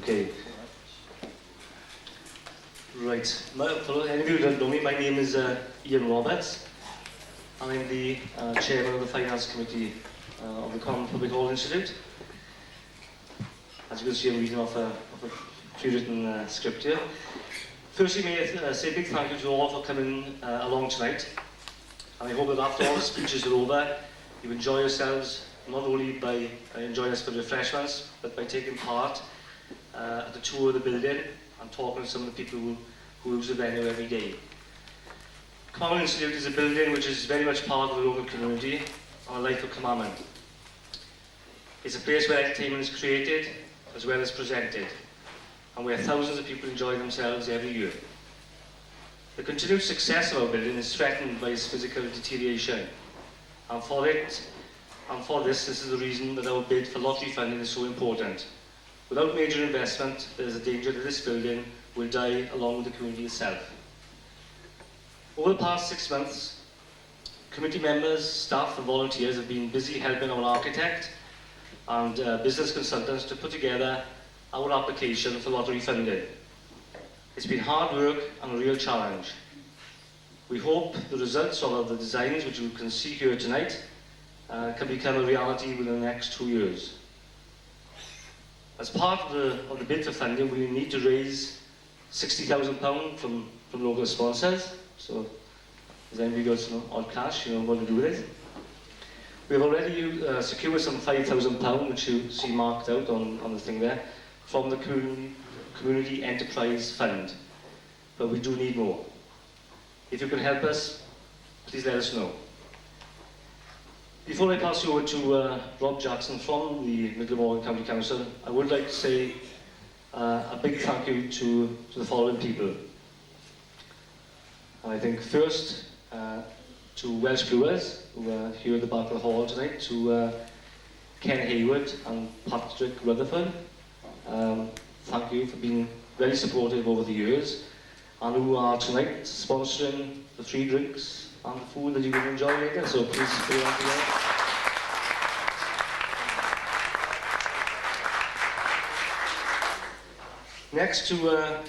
Okay. Right. For any of you who don't know me, my name is Ian Roberts. I'm the chairman of the Finance Committee of the Cwmaman Institute. As you can see, I'm reading off a pre-written script here. Firstly, may I say a big thank you to all for coming along tonight. And I hope that after all the speeches are over, you enjoy yourselves, not only by enjoying us for refreshments, but by taking part at the tour of the building and talking to some of the people who use the venue every day. Cwmaman Institute is a building which is very much part of the local community and the life of Cwmaman. It's a place where entertainment is created as well as presented, and where thousands of people enjoy themselves every year. The continued success of our building is threatened by its physical deterioration, and for this is the reason that our bid for lottery funding is so important. Without major investment, there is a danger that this building will die along with the community itself. Over the past 6 months, committee members, staff and volunteers have been busy helping our architect and business consultants to put together our application for lottery funding. It's been hard work and a real challenge. We hope the results of the designs, which you can see here tonight, can become a reality within the next 2 years. As part of the bid for funding, we need to raise £60,000 from local sponsors. So, has anybody got some odd cash, what to do with it? We have already secured some £5,000, which you see marked out on the thing there, from the Community Enterprise Fund. But we do need more. If you can help us, please let us know. Before I pass you over to Rob Jackson from the Middlemore County Council, I would like to say a big thank you to the following people. And I think first to Welsh Brewers, who are here at the back of the hall tonight, to Ken Hayward and Patrick Rutherford. Thank you for being very supportive over the years, and who are tonight sponsoring the free drinks and the food that you can enjoy later, so please stay on together. Next to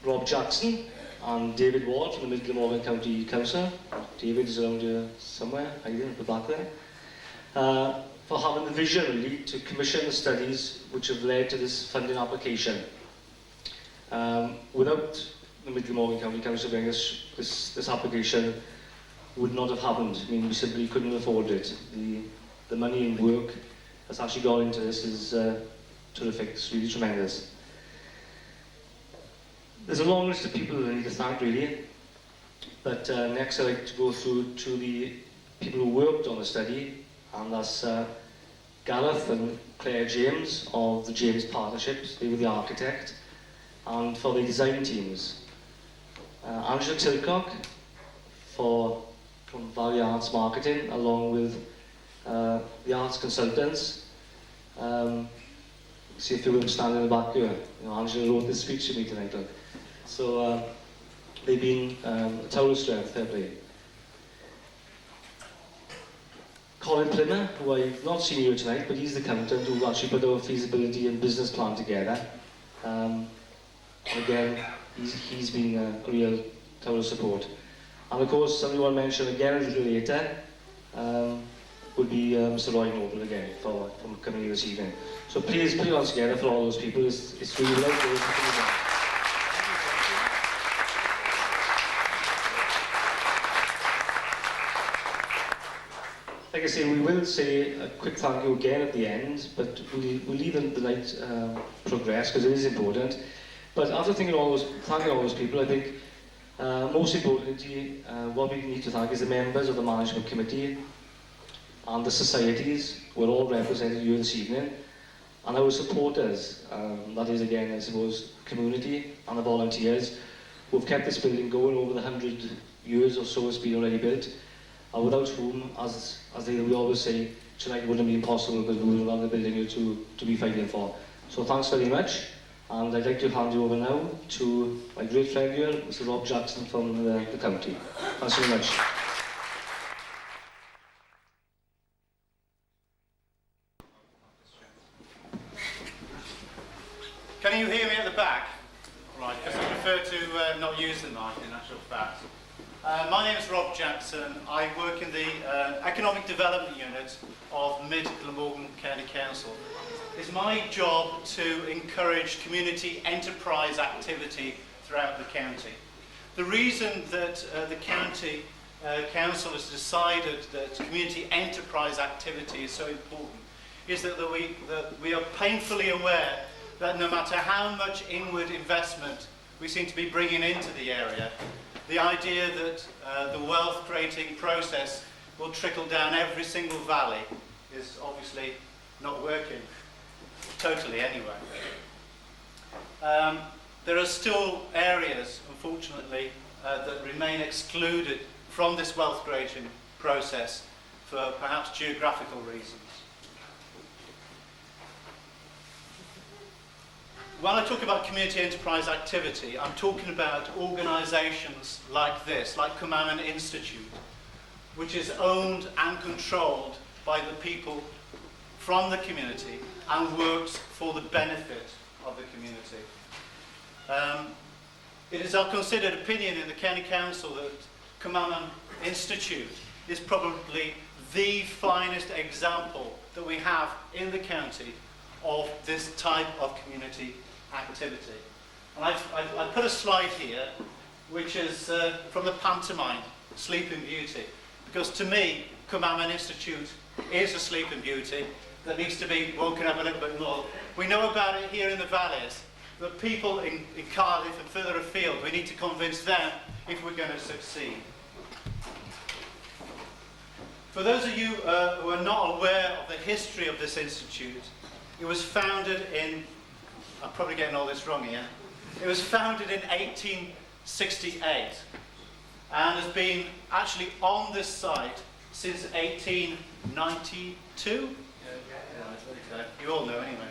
Rob Jackson and David Ward from the Middlemore County Council. David is around here somewhere, hiding at the back there. For having the vision really to commission the studies which have led to this funding application. Without the Middlemore County Council bringing this application, would not have happened. I mean, we simply couldn't afford it. The money and work that's actually gone into this is terrific. It's really tremendous. There's a long list of people that I need to thank, really. But next I'd like to go through to the people who worked on the study, and that's Gareth and Claire James of the James Partnerships. They were the architect. And for the design teams, Angela Tilcock from Valley Arts Marketing, along with the arts consultants. See a few of them standing in the back here. Angela wrote this speech to me tonight. Look. So they've been a tower of strength, fair play. Colin Plymmer, who I've not seen here tonight, but he's the accountant who actually put our feasibility and business plan together. And again, he's been a real tower of support. And of course, somebody I want to mention again a little later would be Mr. Roy Noble again for coming here this evening. So please put it on together for all those people. It's really like this. I'd like I say, we will say a quick thank you again at the end, but we'll leave the night progress because it is important. But after thanking all those people, I think most importantly, what we need to thank is the members of the management committee and the societies who are all represented here this evening, and our supporters, that is again, I suppose, community and the volunteers who have kept this building going over the 100 years or so it's been already built, and without whom, as we always say, tonight wouldn't be possible because we wouldn't have the building here to be fighting for. So thanks very much, and I'd like to hand you over now to my great friend here, Mr. Rob Jackson from the county. Thanks very much. Can you hear me at the back? Right, because I prefer to not use the mic in actual fact. My name is Rob Jackson. I work in the Economic Development Unit of Mid-Glamorgan County Council. It's my job to encourage community enterprise activity throughout the county. The reason that the county council has decided that community enterprise activity is so important is that we are painfully aware that no matter how much inward investment we seem to be bringing into the area, the idea that the wealth creating process will trickle down every single valley is obviously not working, totally anyway. There are still areas, unfortunately, that remain excluded from this wealth creating process for perhaps geographical reasons. When I talk about community enterprise activity, I'm talking about organisations like this, like Cwmaman Institute, which is owned and controlled by the people from the community and works for the benefit of the community. It is our considered opinion in the County Council that Cwmaman Institute is probably the finest example that we have in the county of this type of community activity. And I've put a slide here which is from the pantomime Sleeping Beauty, because to me Cwmaman Institute is a Sleeping Beauty that needs to be woken up a little bit more. We know about it here in the valleys, but people in Cardiff and further afield, we need to convince them if we're going to succeed. For those of you who are not aware of the history of this institute, it was founded in, I'm probably getting all this wrong here, it was founded in 1868 and has been actually on this site since 1892. You all know anyway.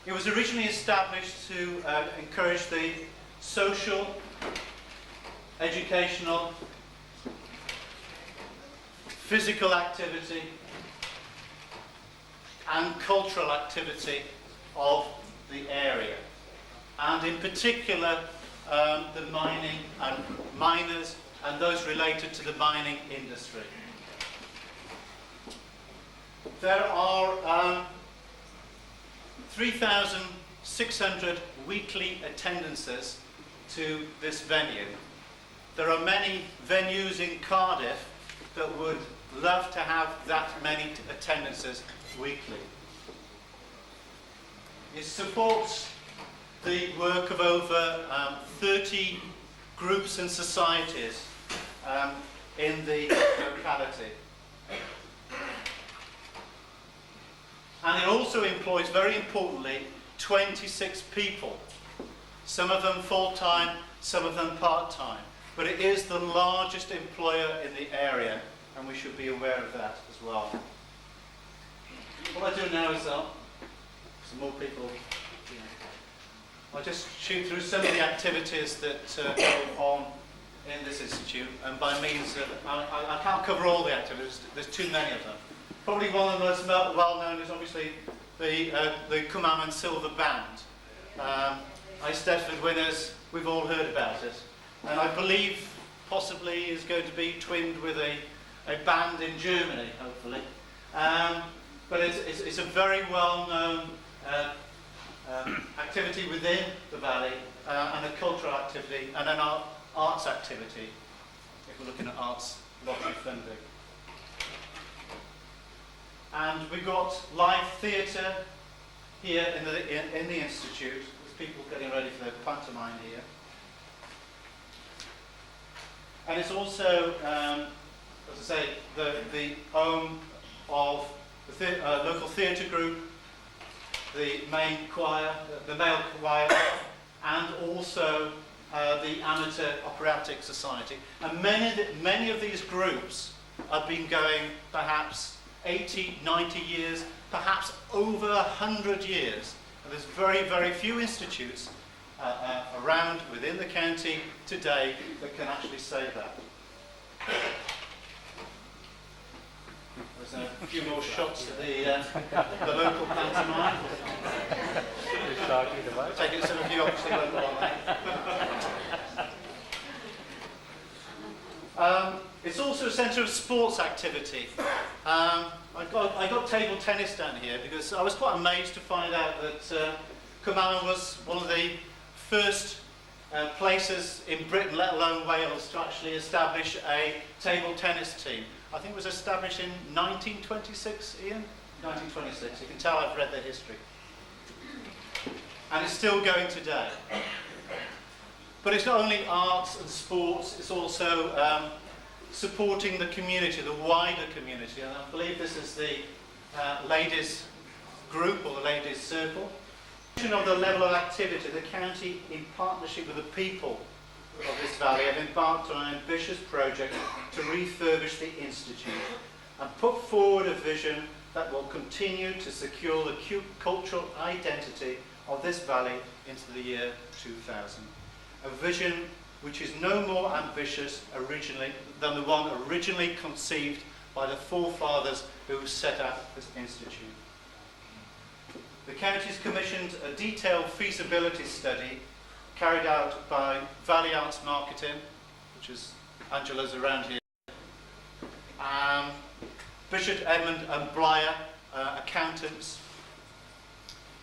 It was originally established to encourage the social, educational, physical activity and cultural activity of the area, and in particular the mining and miners and those related to the mining industry. There are 3,600 weekly attendances to this venue. There are many venues in Cardiff that would love to have that many attendances weekly. It supports the work of over 30 groups and societies in the locality. And it also employs, very importantly, 26 people. Some of them full-time, some of them part-time. But it is the largest employer in the area, and we should be aware of that as well. What I do now is some more people. I'll just shoot through some of the activities that go on in this institute, and by means of, I can't cover all the activities, there's too many of them. Probably one of the most well-known is obviously the Cwmaman Silver Band. Eisteddfod winners, we've all heard about it. And I believe possibly is going to be twinned with a band in Germany, hopefully. But it's a very well-known activity within the valley, and a cultural activity, and an arts activity, if we're looking at arts lottery funding. And we've got live theatre here in the Institute. There's people getting ready for their pantomime here. And it's also, as I say, the home of the local theatre group, the main choir, the male choir, and also the Amateur Operatic Society. And many of these groups have been going perhaps 80, 90 years, perhaps over 100 years. And there's very, very few institutes around within the county today that can actually say that. There's a few more shots of the local pantomime. Take it, some of you obviously won't want that. It's also a centre of sports activity. I got table tennis down here because I was quite amazed to find out that Cwmaman was one of the first places in Britain, let alone Wales, to actually establish a table tennis team. I think it was established in 1926, Ian? 1926. You can tell I've read their history. And it's still going today. But it's not only arts and sports, it's also supporting the community, the wider community. And I believe this is the ladies group or the ladies circle. Of the level of activity, the county, in partnership with the people of this valley, have embarked on an ambitious project to refurbish the Institute and put forward a vision that will continue to secure the cultural identity of this valley into the year 2000. A vision which is no more ambitious than the one originally conceived by the forefathers who set up this institute. The county's commissioned a detailed feasibility study carried out by Valley Arts Marketing, which is Angela's around here, Bishop Edmund and Blyer, accountants,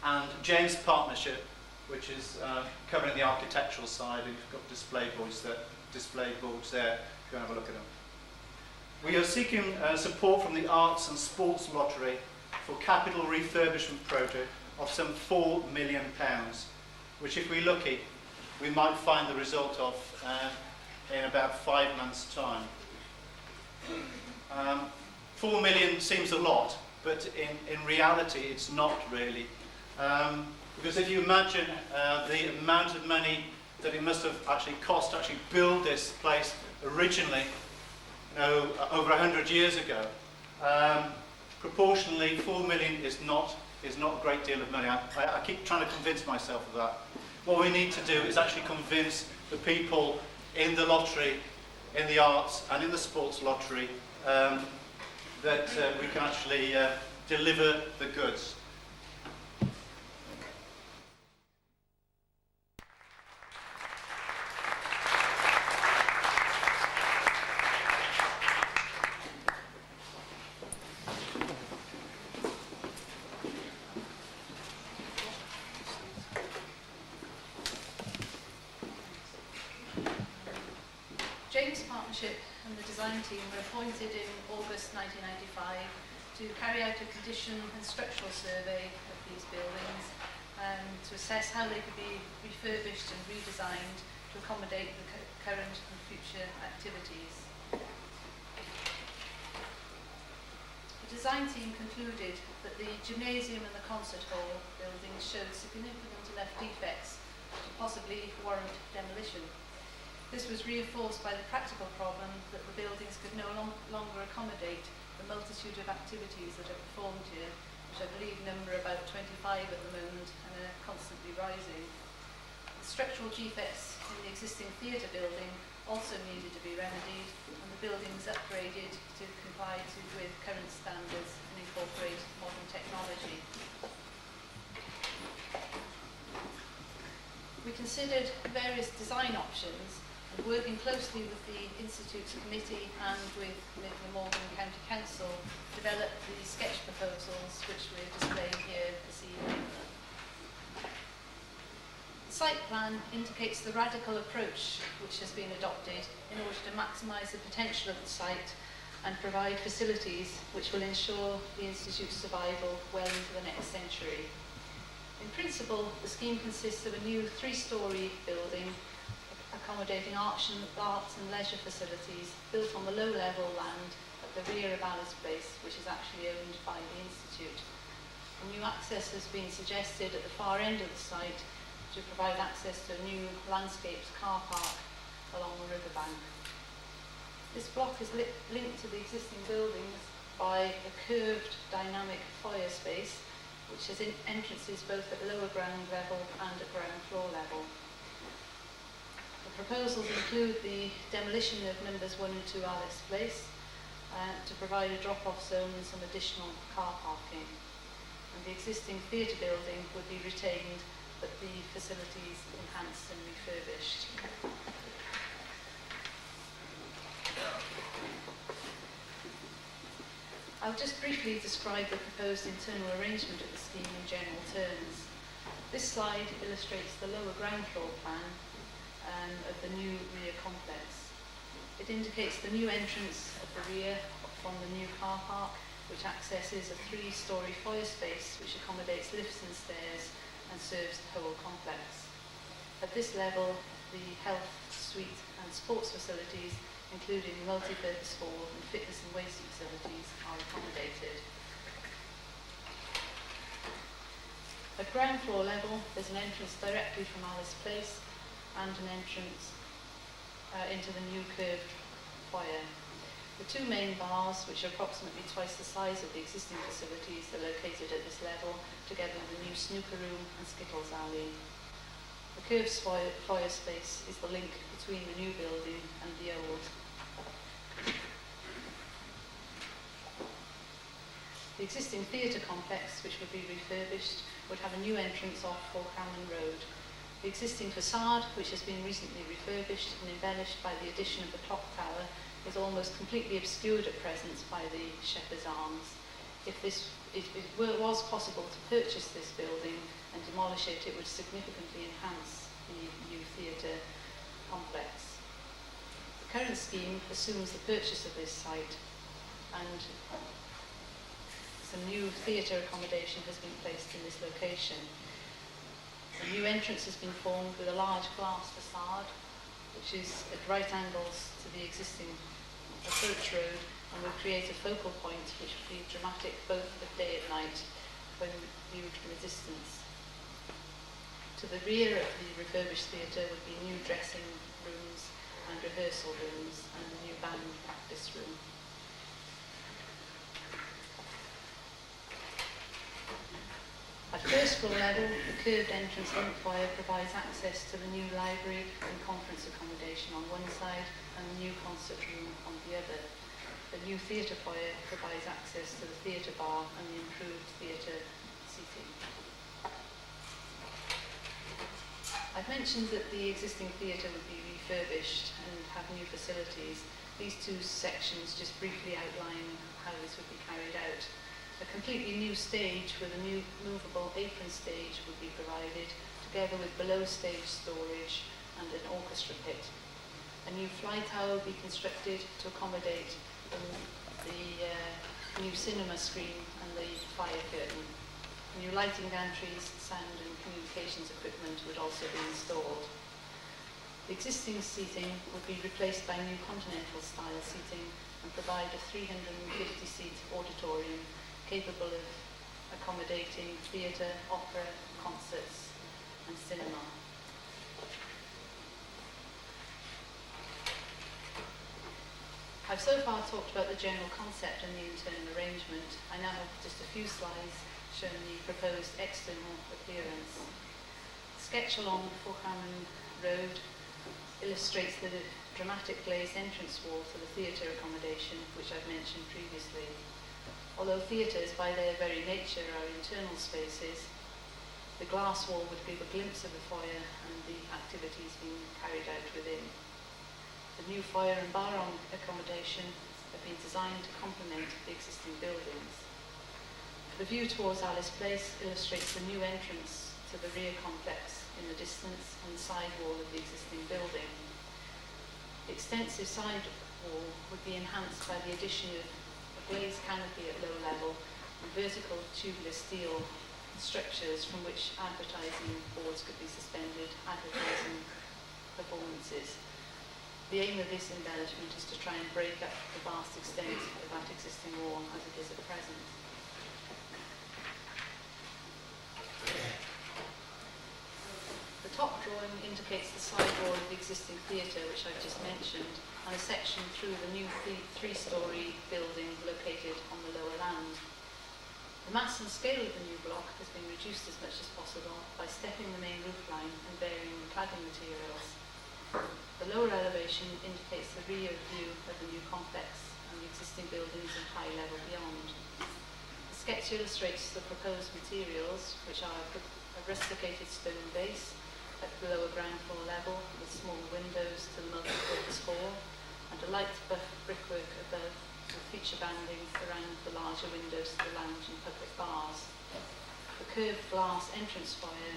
and James Partnership, which is covering the architectural side. We've got display boards there. Go and have a look at them. We are seeking support from the Arts and Sports Lottery for capital refurbishment project of some £4 million, which, if we're lucky, we might find the result of in about 5 months' time. 4 million seems a lot, but in reality it's not really. Because if you imagine the amount of money that it must have actually cost to actually build this place originally, over 100 years ago, proportionally 4 million is not a great deal of money. I keep trying to convince myself of that. What we need to do is actually convince the people in the lottery, in the arts and in the sports lottery that we can actually deliver the goods. James Partnership and the design team were appointed in August 1995 to carry out a condition and structural survey of these buildings to assess how they could be refurbished and redesigned to accommodate the current and future activities. The design team concluded that the gymnasium and the concert hall buildings showed significant enough defects to possibly warrant demolition. This was reinforced by the practical problem that the buildings could no longer accommodate the multitude of activities that are performed here, which I believe number about 25 at the moment and are constantly rising. The structural defects in the existing theatre building also needed to be remedied, and the buildings upgraded to comply with current standards and incorporate modern technology. We considered various design options, working closely with the Institute's committee and with the Morgan County Council, developed the sketch proposals which we're displaying here this evening. The site plan indicates the radical approach which has been adopted in order to maximise the potential of the site and provide facilities which will ensure the Institute's survival well into the next century. In principle, the scheme consists of a new 3-storey building accommodating arts and leisure facilities built on the low-level land at the rear of Alice Place, which is actually owned by the Institute. A new access has been suggested at the far end of the site to provide access to a new landscaped car park along the riverbank. This block is linked to the existing buildings by a curved dynamic foyer space, which has entrances both at lower ground level and at ground floor level. The proposals include the demolition of numbers 1 and 2 Alice Place to provide a drop-off zone and some additional car parking. And the existing theatre building would be retained, but the facilities enhanced and refurbished. I'll just briefly describe the proposed internal arrangement of the scheme in general terms. This slide illustrates the lower ground floor plan of the new rear complex. It indicates the new entrance at the rear from the new car park, which accesses a 3-storey foyer space which accommodates lifts and stairs and serves the whole complex. At this level, the health, suite and sports facilities, including multi-purpose hall and fitness and weights facilities, are accommodated. At ground floor level, there's an entrance directly from Alice Place and an entrance into the new curved foyer. The 2 main bars, which are approximately twice the size of the existing facilities, are located at this level, together with the new snooker room and skittles alley. The curved foyer space is the link between the new building and the old. The existing theatre complex, which would be refurbished, would have a new entrance off Cwmaman Road. The existing facade, which has been recently refurbished and embellished by the addition of the clock tower, is almost completely obscured at present by the Shepherd's Arms. If it was possible to purchase this building and demolish it, it would significantly enhance the new theatre complex. The current scheme assumes the purchase of this site, and some new theatre accommodation has been placed in this location. A new entrance has been formed with a large glass facade, which is at right angles to the existing approach road, and will create a focal point which will be dramatic both at day and night when viewed from a distance. To the rear of the refurbished theatre would be new dressing rooms and rehearsal rooms and a new band practice room. At first floor level, the curved entrance link foyer provides access to the new library and conference accommodation on one side and the new concert room on the other. The new theatre foyer provides access to the theatre bar and the improved theatre seating. I've mentioned that the existing theatre would be refurbished and have new facilities. These 2 sections just briefly outline how this would be carried out. A completely new stage with a new movable apron stage would be provided, together with below stage storage and an orchestra pit. A new fly tower would be constructed to accommodate the new cinema screen and the fire curtain. New lighting gantries, sound and communications equipment would also be installed. The existing seating would be replaced by new continental style seating and provide a 350-seat auditorium capable of accommodating theatre, opera, concerts and cinema. I've so far talked about the general concept and the internal arrangement. I now have just a few slides showing the proposed external appearance. The sketch along Cwmaman Road illustrates the dramatic glazed entrance wall to the theatre accommodation, which I've mentioned previously. Although theatres, by their very nature, are internal spaces, the glass wall would give a glimpse of the foyer and the activities being carried out within. The new foyer and bar accommodation have been designed to complement the existing buildings. The view towards Alice Place illustrates the new entrance to the rear complex in the distance and the side wall of the existing building. The extensive side wall would be enhanced by the addition of a glazed canopy at low level and vertical tubular steel structures from which advertising boards could be suspended, advertising performances. The aim of this embellishment is to try and break up the vast extent of that existing wall as it is at present. The top drawing indicates the side wall of the existing theatre, which I've just mentioned, and a section through the new three-storey building located on the lower land. The mass and scale of the new block has been reduced as much as possible by stepping the main roof line and varying the cladding materials. The lower elevation indicates the rear view of the new complex and the existing buildings and high level beyond. The sketch illustrates the proposed materials, which are a rusticated stone base at the lower ground floor level with small windows to the multi-purpose hall and a light buff brickwork above with feature banding around the larger windows to the lounge and public bars. The curved glass entrance foyer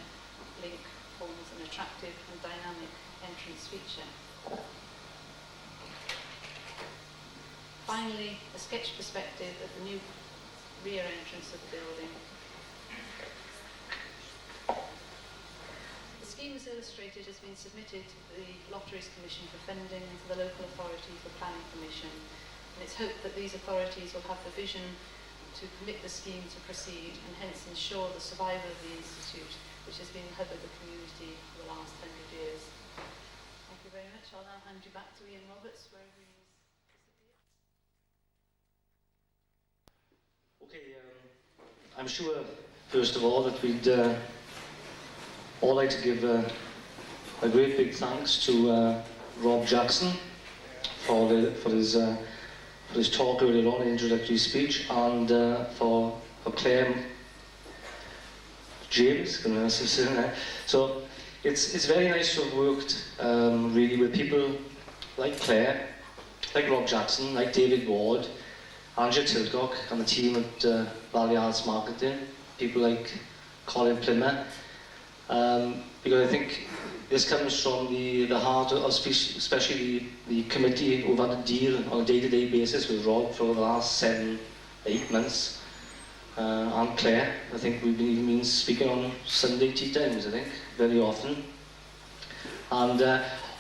link forms an attractive and dynamic entrance feature. Finally, a sketch perspective of the new rear entrance of the building. The scheme as illustrated has been submitted to the Lotteries Commission for funding and to the local authority for planning permission. And it's hoped that these authorities will have the vision to permit the scheme to proceed and hence ensure the survival of the Institute, which has been the hub of the community for the last 100 years. Thank you very much. I'll now hand you back to Ian Roberts, wherever he is. Okay, I'm sure, first of all, that we'd all like to give a great big thanks to Rob Jackson for his talk earlier on, an introductory speech, and for Claire James. So it's very nice to have worked really with people like Claire, like Rob Jackson, like David Ward, Angela Tilcock and the team at Valley Arts Marketing, people like Colin Plimmer, because I think this comes from the heart of especially the committee who've had to deal on a day-to-day basis with Rob for the last 7-8 months. And Claire, I think we've been speaking on Sunday tea times, I think, very often. And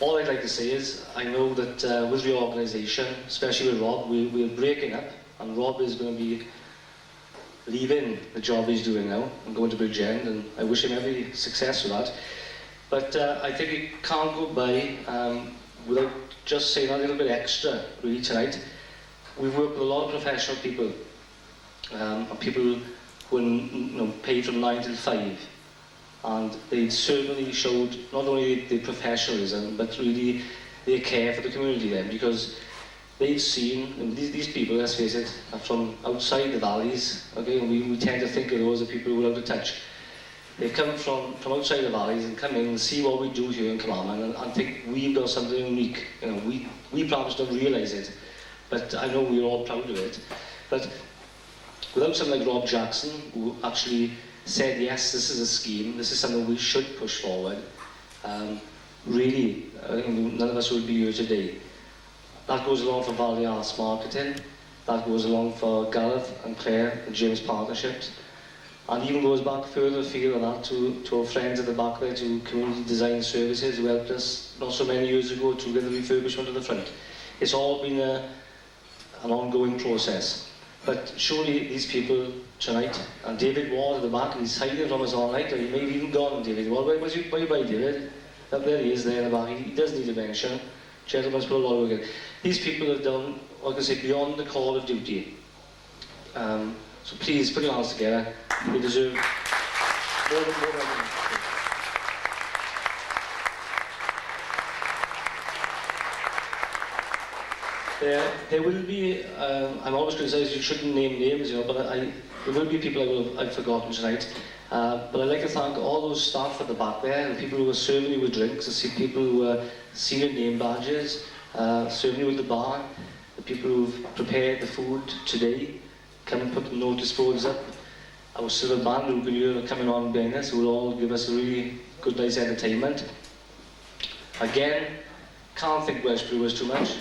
all I'd like to say is, I know that with the organisation, especially with Rob, we're breaking up, and Rob is going to be leaving the job he's doing now and going to Bridgend, and I wish him every success with that. But I think it can't go by without just saying a little bit extra, really, tonight. We've worked with a lot of professional people, people who are paid from 9 till 5. And they certainly showed not only the professionalism, but really their care for the community then, because they've seen, and these people, let's face it, are from outside the valleys, okay, and we tend to think of those as people who are out of touch. They've come from outside the valleys and come in and see what we do here in Cwmaman and think we've got something unique. You know, we perhaps don't realise it, but I know we're all proud of it. But without someone like Rob Jackson, who actually said, yes, this is a scheme, this is something we should push forward, really, none of us would be here today. That goes along for Valley Arts Marketing, that goes along for Gareth and Claire and James Partnerships, and even goes back further afield than that to our friends at the back there, to Community Design Services, who helped us not so many years ago to get the refurbishment of the front. It's all been an ongoing process. But surely these people tonight, and David Ward at the back, he's hiding from us all night, or he may have even gone, David Ward. Where are you by, David? There he is, there in the back. He does need a mention. Gentlemen's put a lot of work in. These people have done, like I say, beyond the call of duty. So please, put your hands together. They deserve more than there will be, I'm always criticised you shouldn't name names, but there will be people I've forgotten tonight. But I'd like to thank all those staff at the back there, the people who are serving you with drinks, I see people who are senior name badges, serving you with the bar, the people who've prepared the food today, come and put the notice boards up. Our silver band who can hear coming on behind us, who will all give us a really good night's entertainment. Again, can't think Welsh Brewers too much.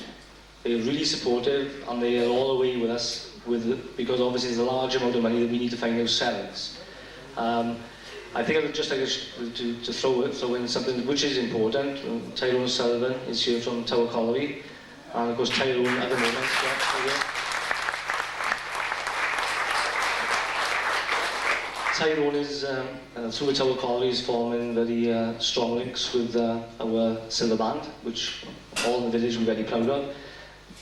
They're really supportive, and they are all the way with us, because obviously there's a large amount of money that we need to find ourselves. I think I would just like to throw in something which is important. Tyrone Sullivan is here from Tower Colliery, and of course Tyrone at the moment. Tyrone is, through the Tower Colliery, is forming very strong links with our silver band, which all in the village we're very proud of.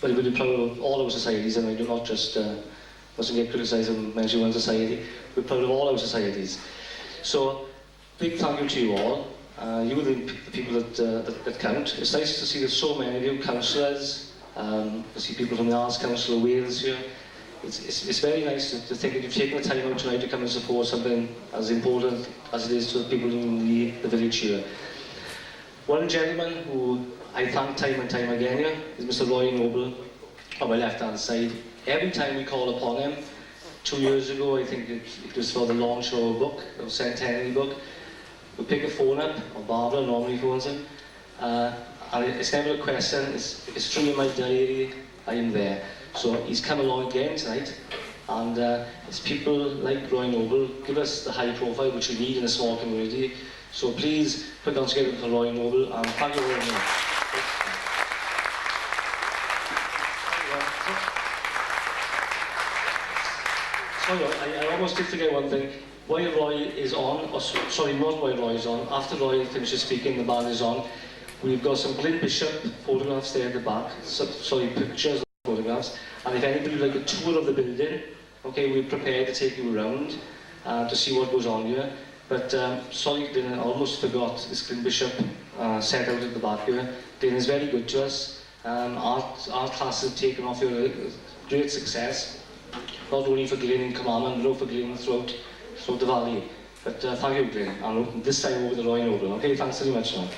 But we're proud of all our societies, and I do not just mustn't get criticised and mention one society. We're proud of all our societies. So, big thank you to you all. You are the people that count. It's nice to see that so many of you, councillors, I see people from the Arts Council of Wales here. It's very nice to think that you've taken the time out tonight to come and support something as important as it is to the people in the village here. One gentleman who I thank time and time again here is Mr. Roy Noble on my left-hand side. Every time we call upon him, 2 years ago, I think it was for the launch of a book, the centenary book, we pick a phone up, or Barbara normally phones him, and it's never a question, if it's free in my diary, I am there. So he's come along again tonight, and it's people like Roy Noble give us the high profile which we need in a small community. So please put down together for Roy Noble, and thank you very much. Sorry, I almost did forget one thing. While Roy is on, or sorry, not while Roy is on, after Roy finishes speaking, the band is on, we've got some Glyn Bishop photographs there at the back, pictures of photographs, and if anybody would like a tour of the building, okay, we're prepared to take you around to see what goes on here. But sorry, Glyn, I almost forgot this Glyn Bishop set out at the back here. Glyn is very good to us. Our class has taken off here a great success, not only for Glyn and Cwmaman, but also for Glyn throughout the valley. But thank you, Glyn, and this time over to Roy Noble. Okay, thanks very much, man.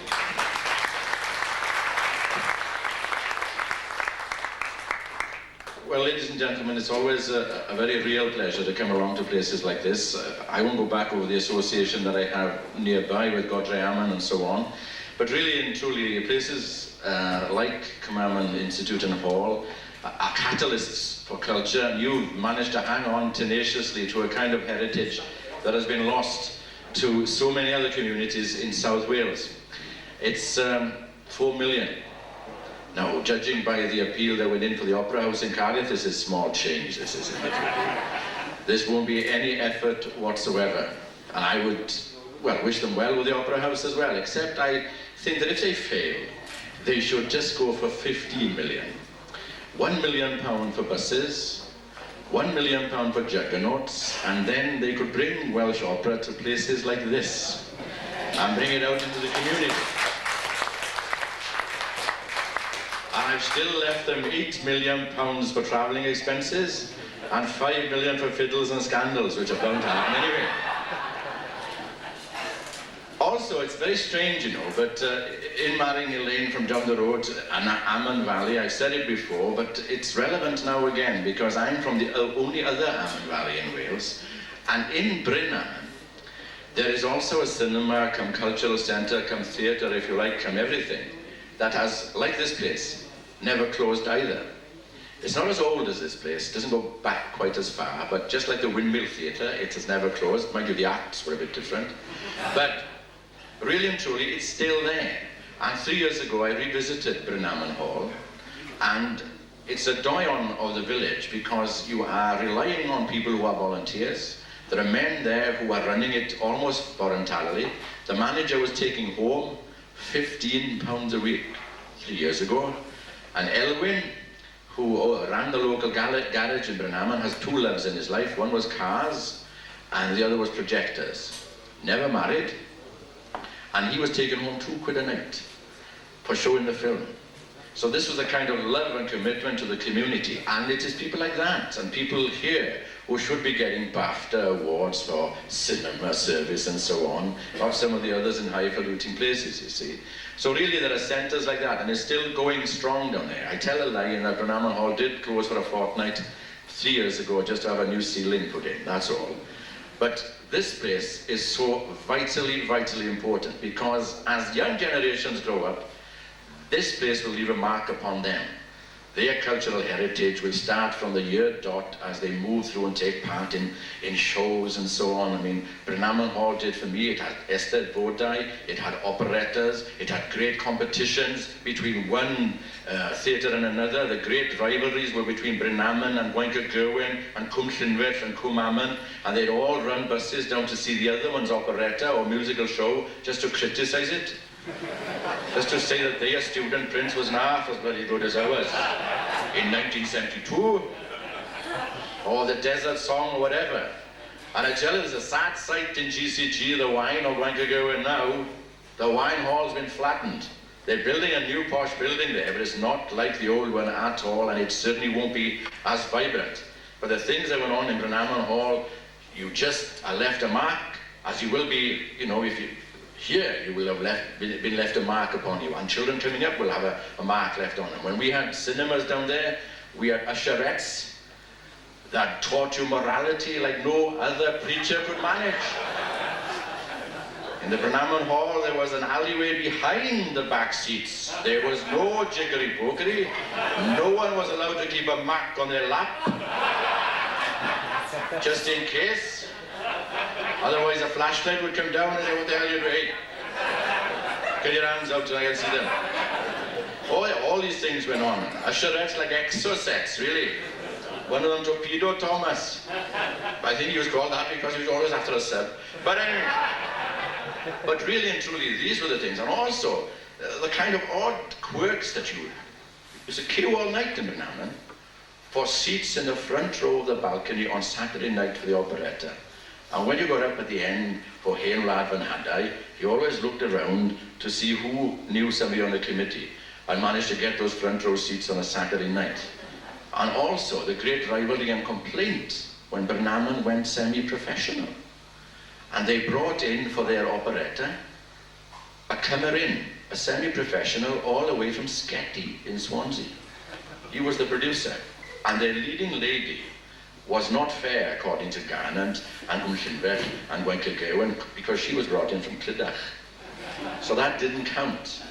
Well, ladies and gentlemen, it's always a very real pleasure to come along to places like this. I won't go back over the association that I have nearby with Cwmaman and so on, but really and truly, places like Cwmaman Institute and Hall are catalysts for culture, and you've managed to hang on tenaciously to a kind of heritage that has been lost to so many other communities in South Wales. It's 4 million. Now, judging by the appeal that went in for the Opera House in Cardiff, this is small change, this is, isn't it? This won't be any effort whatsoever. And I would, well, wish them well with the Opera House as well, except I think that if they fail, they should just go for 15 million. £1 million for buses, £1 million for juggernauts, and then they could bring Welsh opera to places like this and bring it out into the community. And I've still left them £8 million for travelling expenses and £5 million for fiddles and scandals, which are bound to happen anyway. Also, it's very strange, you know, but in marrying Elaine from down the road, Amman Valley, I said it before, but it's relevant now again, because I'm from the only other Amman Valley in Wales, and in Bryn Amman, there is also a cinema, come cultural centre, come theatre, if you like, come everything, that has, like this place, never closed either. It's not as old as this place, it doesn't go back quite as far, but just like the Windmill Theatre, it has never closed. Mind you, the acts were a bit different. But really and truly, it's still there. And 3 years ago, I revisited Bryn Amman Hall, and it's a doyon of the village because you are relying on people who are volunteers. There are men there who are running it almost voluntarily. The manager was taking home £15 a week 3 years ago. And Elwyn, who ran the local garage in Bryn Amman, has two loves in his life. One was cars, and the other was projectors. Never married. And he was taking home £2 a night for showing the film. So this was a kind of love and commitment to the community. And it is people like that, and people here who should be getting BAFTA awards for cinema service and so on, not some of the others in highfalutin places, you see. So really there are centres like that, and it's still going strong down there. I tell a lie, and that Bryn Amman Hall did close for a fortnight 3 years ago just to have a new ceiling put in, that's all. But this place is so vitally, vitally important, because as young generations grow up, this place will leave a mark upon them. their cultural heritage will start from the year dot as they move through and take part in shows and so on. I mean, Brynaman Hall did for me, it had Eisteddfodau, it had operettas, it had great competitions between one theatre and another. The great rivalries were between Brynaman and Gwauncaegurwen and Cwmllynfell and Cwmaman, and they'd all run buses down to see the other one's operetta or musical show just to criticise it. Just to say that their student prince was half as bloody good as ours in 1972, or the Desert Song or whatever. And I tell you, there's a sad sight in GCG, the wine or Gwauncaegurwen now. The wine hall's been flattened. They're building a new posh building there, but it's not like the old one at all, and it certainly won't be as vibrant. But the things that went on in Brynaman Hall, you just are left a mark, as you will be, you know, if you here you will have been left a mark upon you, and children coming up will have a mark left on them. When we had cinemas down there, we had usherettes that taught you morality like no other preacher could manage. In the Brynaman Hall, there was an alleyway behind the back seats. There was no jiggery-pokery. No one was allowed to keep a mark on their lap, just in case. Otherwise, a flashlight would come down and say, what the hell are you doing? Get your hands out so I can see them. All these things went on. Usherettes like exocets, really. One of them, Torpedo Thomas. I think he was called that because he was always after a sub. But anyway, but really and truly, these were the things. And also, the kind of odd quirks that you used to queue all night in Brynaman for seats in the front row of the balcony on Saturday night for the operetta. And when you got up at the end for Hen Lad Van Hadai, you always looked around to see who knew somebody on the committee and managed to get those front row seats on a Saturday night. And also the great rivalry and complaint when Brynaman went semi-professional. And they brought in for their operetta a comer-in, a semi-professional all the way from Sketty in Swansea. He was the producer. And their leading lady was not fair, according to Garnant and Cwmllynfell and Gwauncaegurwen, because she was brought in from Clydach. So that didn't count.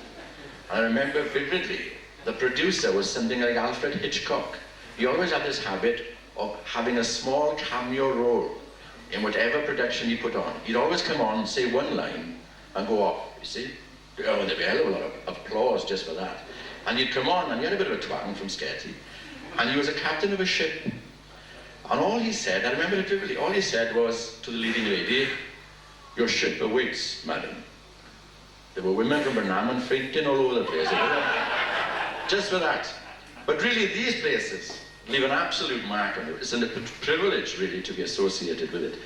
I remember vividly, the producer was something like Alfred Hitchcock. He always had this habit of having a small cameo role in whatever production he put on. He'd always come on, say one line, and go off, you see? Oh, there'd be a hell of a lot of applause just for that. And he'd come on, and he had a bit of a twang from Sketty. And he was a captain of a ship. And all he said, I remember it vividly, all he said was to the leading lady, your ship awaits, madam. There were women from Brynaman fainting all over the place. Just for that. But really, these places leave an absolute mark on it. It's a privilege, really, to be associated with it.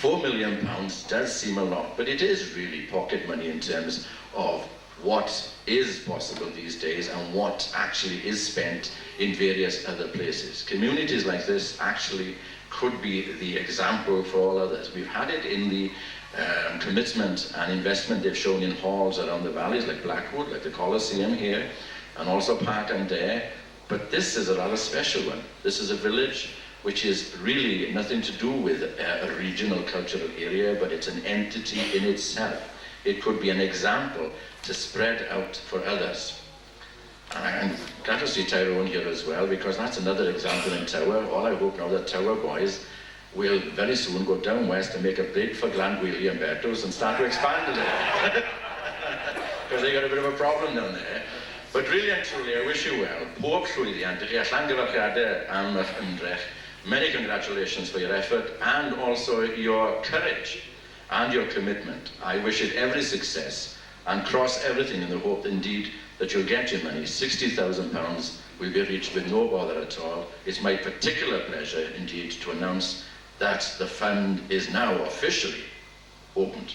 £4 million does seem a lot, but it is really pocket money in terms of what is possible these days and what actually is spent in various other places. Communities like this actually could be the example for all others. We've had it in the commitment and investment they've shown in halls around the valleys, like Blackwood, like the Coliseum here, and also Park and Dare. But this is a rather special one. This is a village which is really nothing to do with a regional cultural area, but it's an entity in itself. It could be an example to spread out for others. And I'm glad to see Tyrone here as well, because that's another example in Tower. All I hope now that Tower boys will very soon go down west and make a break for Glandwili and Bertos and start to expand a little. Because they got a bit of a problem down there. But really and truly, I wish you well. Pob llwyddiant, chi allan gyfarchiadau am eich ymdrech. Many congratulations for your effort and also your courage and your commitment. I wish it every success and cross everything in the hope, indeed, that you'll get your money. £60,000 will be reached with no bother at all. It's my particular pleasure, indeed, to announce that the fund is now officially opened.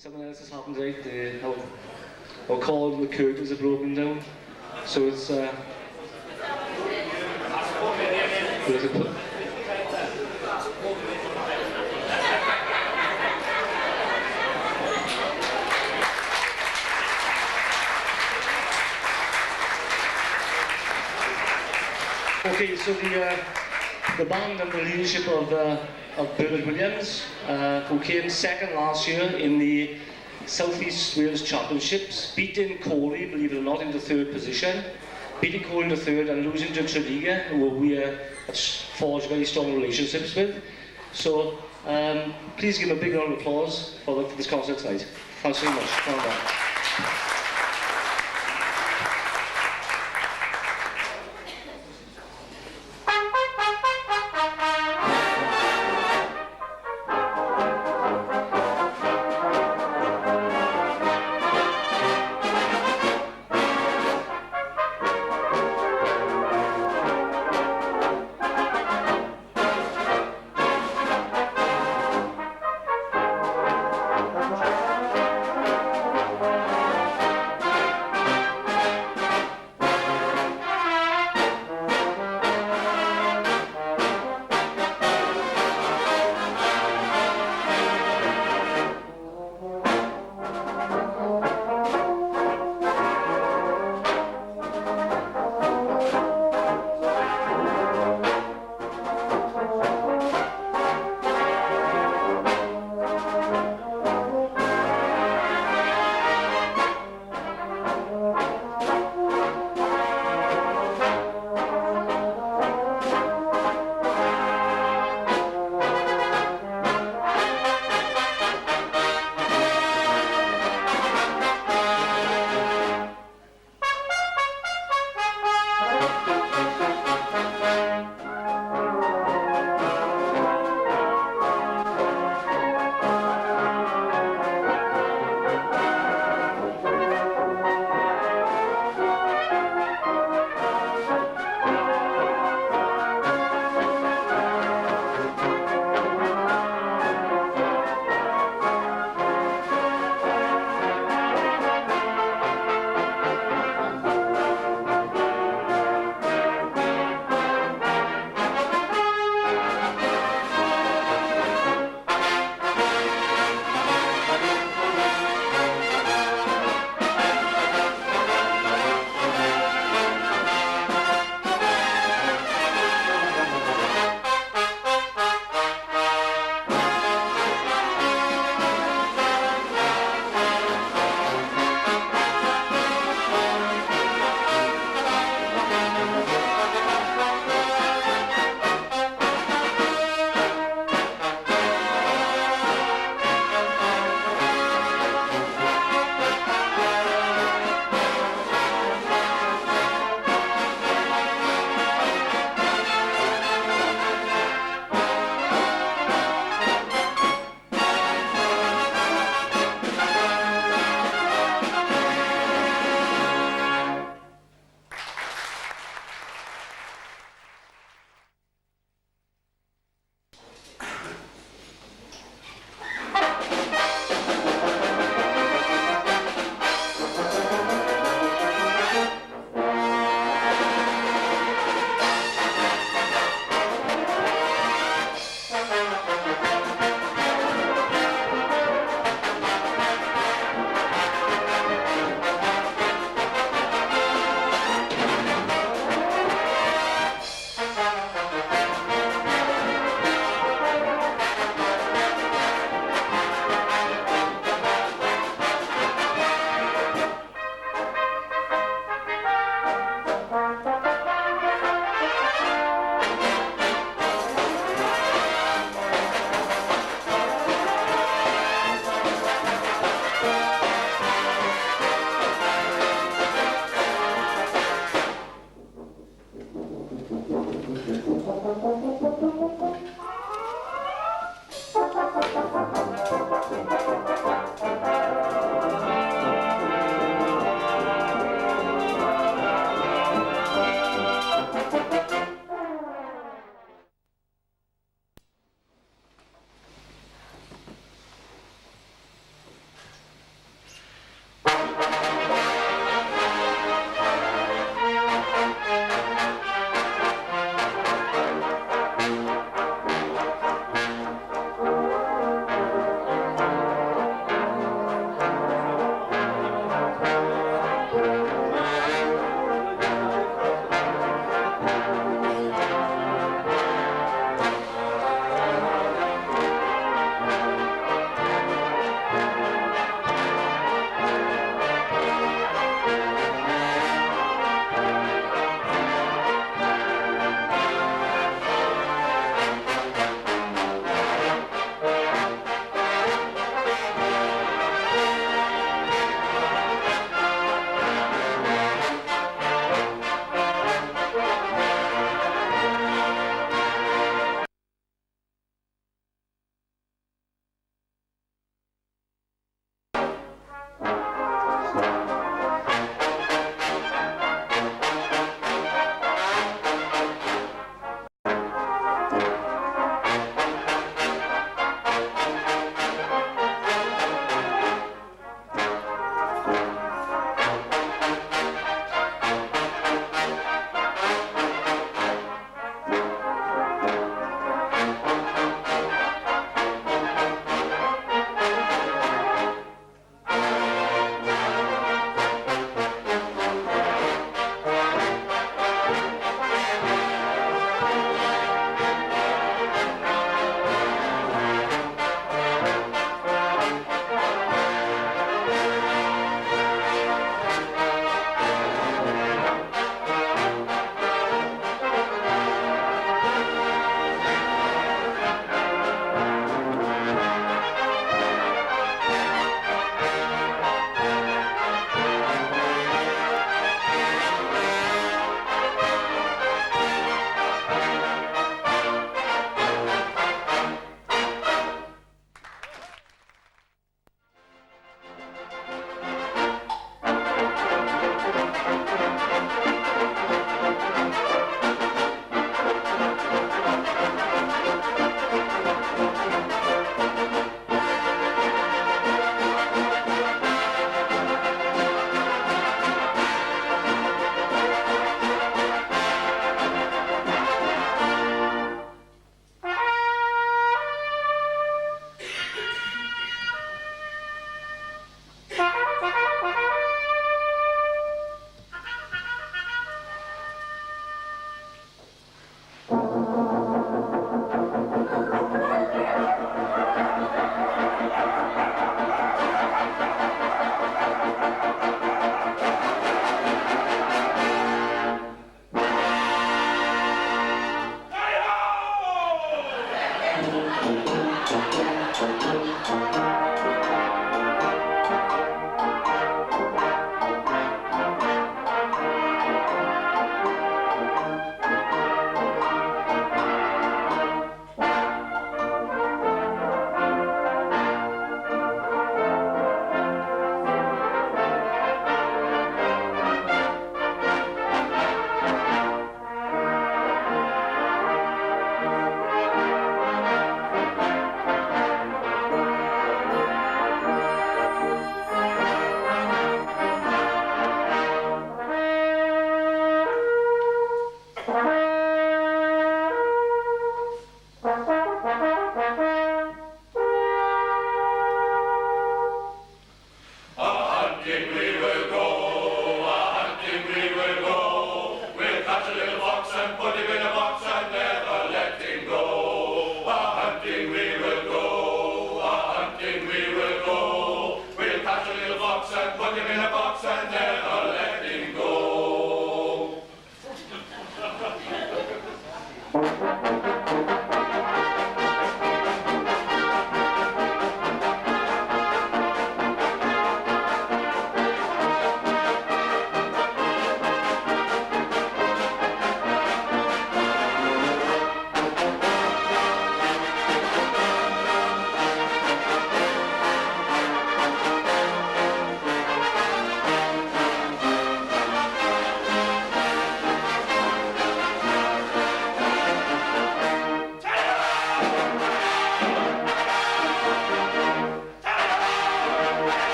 something else has happened, right? Our cord and the curtains are broken down. So it's we'll have to put. Okay, so the band under the leadership of Bernard Williams, who came second last year in the South East Wales Championships, beating Corey, believe it or not, into third position, beating Corey into third and losing to Tredegar, who we have forged very strong relationships with. So please give them a big round of applause for this concert tonight. Thanks very much. Well done.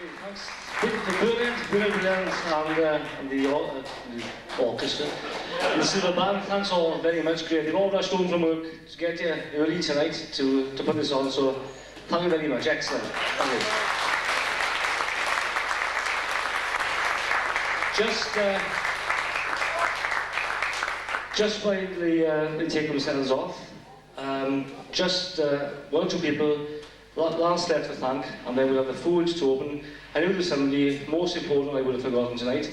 Thanks. Brilliant, and the orchestra. The silver band, thanks all very much. Great. They've all rushed home from work to get here early tonight to put this on, so thank you very much. Excellent. Thank you. Just while they take themselves off, one or two people, last left to thank, and then we'll have the food to open. I know there's somebody most important I would have forgotten tonight.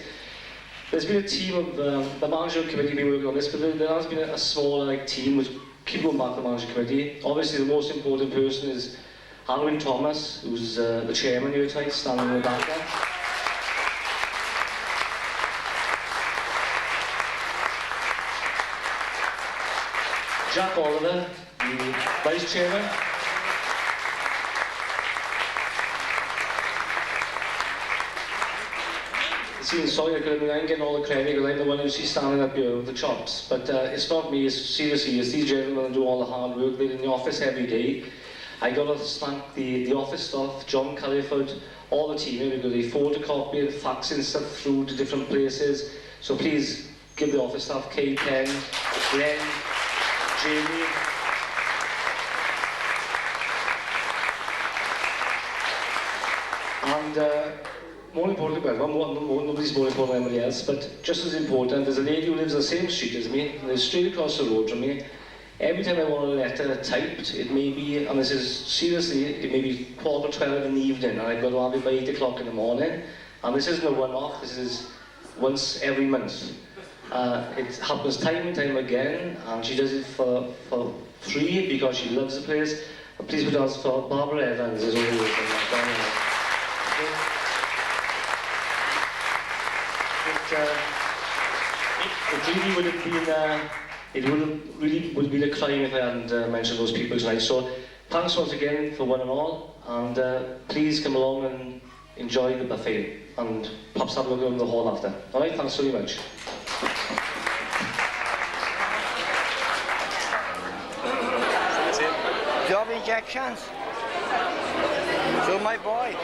There's been a team of the management committee been working on this, but there has been a small team which keep going back to the management committee. Obviously, the most important person is Alwyn Thomas, who's the chairman here tonight, standing in the back there. Jack Oliver, the vice chairman. Sorry, I'm getting all the credit because I'm the one who's standing up here with the chops. But it's not me, seriously, it's these gentlemen who do all the hard work. They're in the office every day. I got to thank the office staff, John Culliford, all the team here, because they photocopied, faxing stuff through to different places. So please give the office staff, Kay Penn, Glenn, Jamie. And more importantly, well, nobody's more important than anybody else, but just as important, there's a lady who lives on the same street as me, and lives straight across the road from me. Every time I want a letter typed, it may be, and this is seriously, it may be 12:15 in the evening, and I've got to have it by 8 o'clock in the morning. And this isn't a one-off, this is once every month. It happens time and time again, and she does it for free because she loves the place. Please put us for Barbara Evans, as always. It really would have been a crime if I hadn't mentioned those people tonight. So thanks once again for one and all, and please come along and enjoy the buffet, and perhaps have a look around the hall after. All right, thanks very much. Job injections. So my boy.